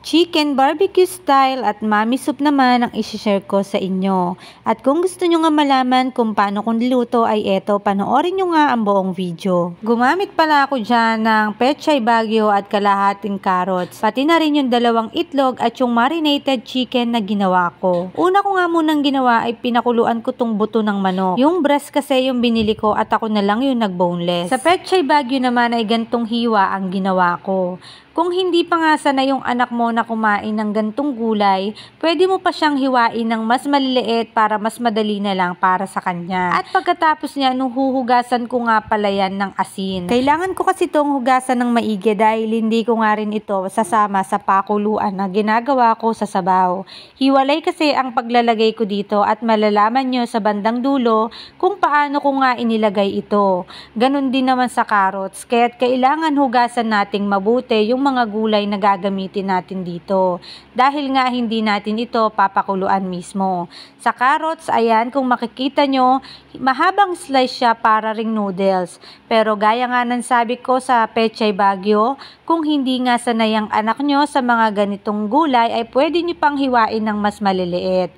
Chicken barbecue style at mami soup naman ang isi-share ko sa inyo. At kung gusto nyo nga malaman kung paano kong niluto ay eto, panoorin nyo nga ang buong video. Gumamit pala ako dyan ng pechay bagyo at kalahating carrots. Pati na rin yung 2 itlog at yung marinated chicken na ginawa ko. Una ko nga munang ginawa ay pinakuluan ko tong buto ng manok. Yung breast kasi yung binili ko at ako na lang yung nag-boneless. Sa pechay bagyo naman ay gantong hiwa ang ginawa ko. Kung hindi pa nga sanay yung anak mo na kumain ng gantong gulay, pwede mo pa siyang hiwain ng mas maliliit para mas madali na lang para sa kanya. At pagkatapos niya, huhugasan ko nga pala yan ng asin. Kailangan ko kasi itong hugasan ng maigi dahil hindi ko nga rin ito sasama sa pakuluan na ginagawa ko sa sabaw. Hiwalay kasi ang paglalagay ko dito at malalaman nyo sa bandang dulo kung paano ko nga inilagay ito. Ganon din naman sa carrots, kaya't kailangan hugasan nating mabuti yung mga gulay na gagamitin natin dito. Dahil nga hindi natin ito papakuluan mismo. Sa carrots, ayan, kung makikita nyo, mahabang slice siya para ring noodles. Pero gaya nga ng sabi ko sa pechay bagyo, kung hindi nga sanay ang anak nyo sa mga ganitong gulay, ay pwede nyo pang hiwain ng mas maliliit.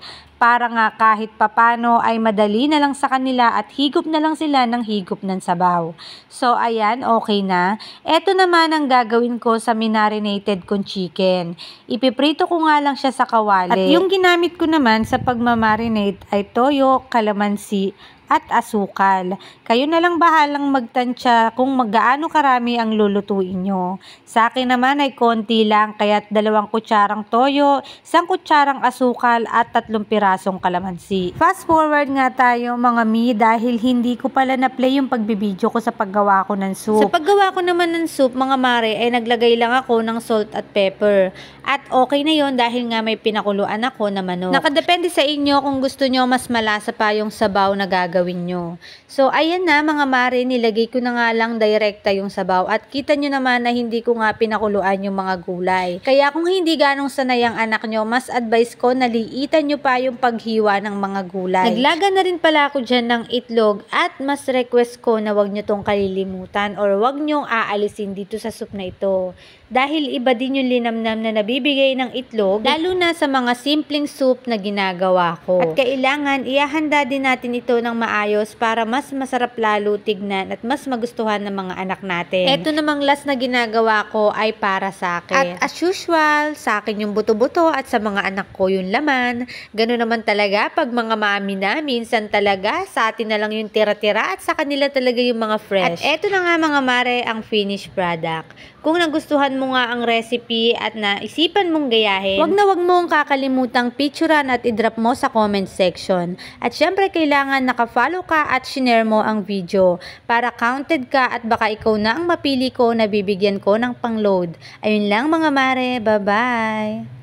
Para nga kahit papano ay madali na lang sa kanila at higop na lang sila ng higop ng sabaw. So ayan, okay na. Ito naman ang gagawin ko sa minarinated kong chicken. Ipiprito ko nga lang siya sa kawali. At yung ginamit ko naman sa pagmamarinate ay toyo, kalamansi, at asukal. Kayo na lang bahalang magtansya kung gaano karami ang lulutuin nyo. Sa akin naman ay konti lang, kaya't 2 kutsarang toyo, 1 kutsarang asukal at 3 pirasong kalamansi. Fast forward nga tayo mga mi dahil hindi ko pala na-play yung pagbibideo ko sa paggawa ko ng soup. Sa paggawa ko naman ng soup mga mare ay naglagay lang ako ng salt at pepper. At okay na yon dahil nga may pinakuluan ako na manok. Nakadepende sa inyo kung gusto nyo mas malasa pa yung sabaw na gagawin nyo. So ayan na mga mare, nilagay ko na nga lang direkta yung sabaw at kita nyo naman na hindi ko nga pinakuluan yung mga gulay. Kaya kung hindi ganong sanay ang anak nyo, mas advice ko na liitan nyo pa yung paghiwa ng mga gulay. Naglaga na rin pala ako dyan ng itlog at mas request ko na wag nyo tong kalilimutan or wag nyong aalisin dito sa soup na ito. Dahil iba din yung linamnam na nabibigay ng itlog, lalo na sa mga simpleng soup na ginagawa ko. At kailangan ihahanda din natin ito ng maayos para mas masarap lalo tignan at mas magustuhan ng mga anak natin. Ito namang last na ginagawa ko ay para sa akin. At as usual, sa akin yung buto-buto at sa mga anak ko yung laman. Ganun naman talaga pag mga mami na, minsan talaga sa atin na lang yung tira-tira at sa kanila talaga yung mga fresh. At eto na nga mga mare ang finished product. Kung nagustuhan mo nga ang recipe at naisipan mong gayahin, wag mong kakalimutang picturean at i-drop mo sa comment section. At syempre kailangan naka-follow ka at share mo ang video para counted ka at baka ikaw na ang mapili ko na bibigyan ko ng pang-load. Ayun lang mga mare, bye-bye!